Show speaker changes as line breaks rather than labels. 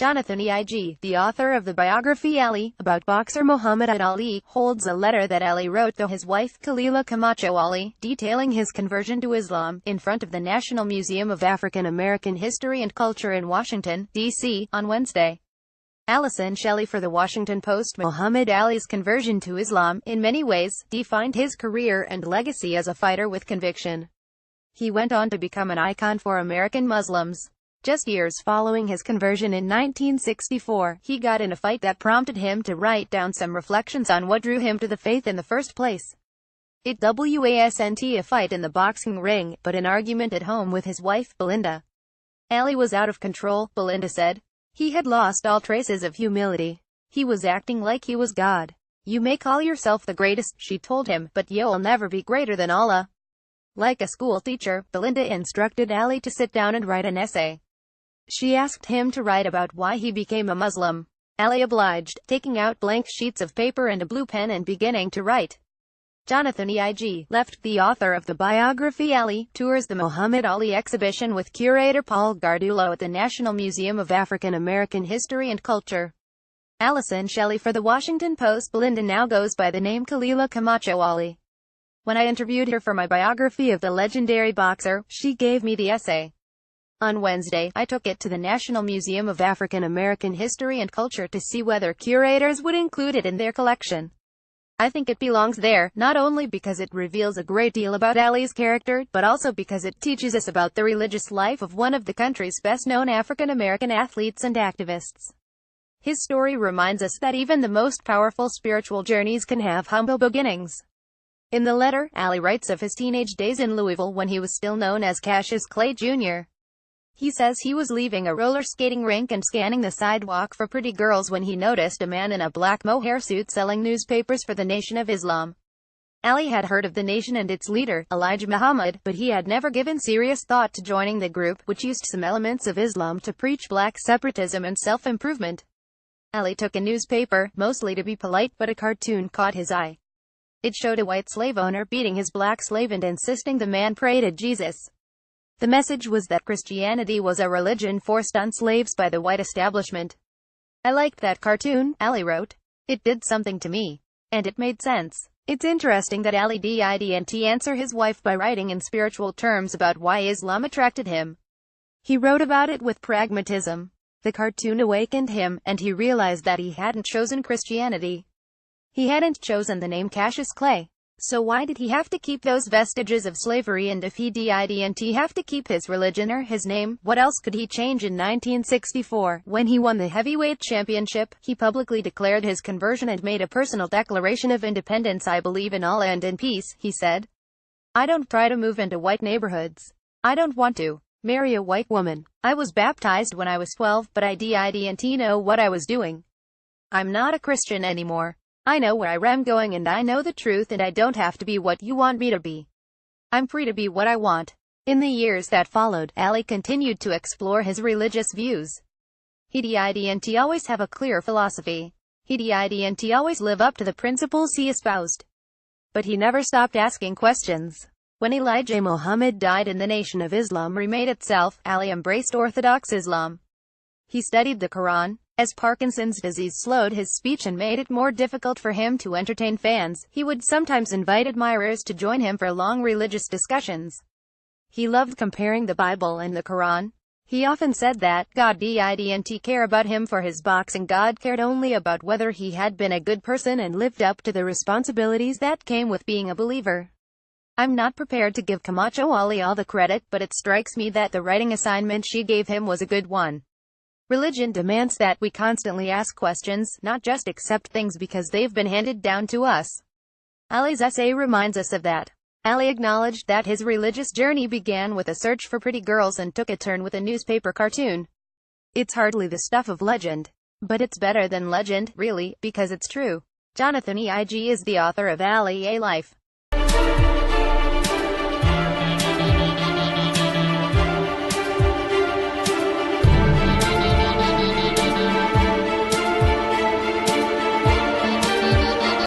Jonathan Eig, the author of the biography Ali, about boxer Muhammad Ali, holds a letter that Ali wrote to his wife Khalila Camacho Ali, detailing his conversion to Islam, in front of the National Museum of African American History and Culture in Washington, D.C., on Wednesday. Allison Shelley for The Washington Post. Muhammad Ali's conversion to Islam, in many ways, defined his career and legacy as a fighter with conviction. He went on to become an icon for American Muslims. Just years following his conversion in 1964, he got in a fight that prompted him to write down some reflections on what drew him to the faith in the first place. It wasn't a fight in the boxing ring, but an argument at home with his wife, Belinda. Ali was out of control, Belinda said. He had lost all traces of humility. He was acting like he was God. You may call yourself the greatest, she told him, but you'll never be greater than Allah. Like a school teacher, Belinda instructed Ali to sit down and write an essay. She asked him to write about why he became a Muslim. Ali obliged, taking out blank sheets of paper and a blue pen and beginning to write. Jonathan Eig, left, the author of the biography Ali, tours the Muhammad Ali exhibition with curator Paul Gardullo at the National Museum of African American History and Culture. Allison Shelley for The Washington Post. Belinda now goes by the name Khalila Camacho Ali. When I interviewed her for my biography of the legendary boxer, she gave me the essay. On Wednesday, I took it to the National Museum of African American History and Culture to see whether curators would include it in their collection. I think it belongs there, not only because it reveals a great deal about Ali's character, but also because it teaches us about the religious life of one of the country's best-known African American athletes and activists. His story reminds us that even the most powerful spiritual journeys can have humble beginnings. In the letter, Ali writes of his teenage days in Louisville when he was still known as Cassius Clay Jr. He says he was leaving a roller skating rink and scanning the sidewalk for pretty girls when he noticed a man in a black mohair suit selling newspapers for the Nation of Islam. Ali had heard of the Nation and its leader, Elijah Muhammad, but he had never given serious thought to joining the group, which used some elements of Islam to preach black separatism and self-improvement. Ali took a newspaper, mostly to be polite, but a cartoon caught his eye. It showed a white slave owner beating his black slave and insisting the man pray to Jesus. The message was that Christianity was a religion forced on slaves by the white establishment. I liked that cartoon, Ali wrote. It did something to me. And it made sense. It's interesting that Ali didn't answer his wife by writing in spiritual terms about why Islam attracted him. He wrote about it with pragmatism. The cartoon awakened him, and he realized that he hadn't chosen Christianity. He hadn't chosen the name Cassius Clay. So why did he have to keep those vestiges of slavery, and if he didn't have to keep his religion or his name, what else could he change? In 1964, when he won the heavyweight championship, he publicly declared his conversion and made a personal declaration of independence. I believe in Allah and in peace, he said. I don't try to move into white neighborhoods. I don't want to marry a white woman. I was baptized when I was 12, but I didn't know what I was doing. I'm not a Christian anymore. I know where I am going and I know the truth, and I don't have to be what you want me to be. I'm free to be what I want. In the years that followed, Ali continued to explore his religious views. He didn't always have a clear philosophy. He didn't always live up to the principles he espoused. But he never stopped asking questions. When Elijah Muhammad died and the Nation of Islam remade itself, Ali embraced Orthodox Islam. He studied the Quran. As Parkinson's disease slowed his speech and made it more difficult for him to entertain fans, he would sometimes invite admirers to join him for long religious discussions. He loved comparing the Bible and the Quran. He often said that God didn't care about him for his boxing. God cared only about whether he had been a good person and lived up to the responsibilities that came with being a believer. I'm not prepared to give Camacho Ali all the credit, but it strikes me that the writing assignment she gave him was a good one. Religion demands that we constantly ask questions, not just accept things because they've been handed down to us. Ali's essay reminds us of that. Ali acknowledged that his religious journey began with a search for pretty girls and took a turn with a newspaper cartoon. It's hardly the stuff of legend. But it's better than legend, really, because it's true. Jonathan Eig is the author of Ali, A Life.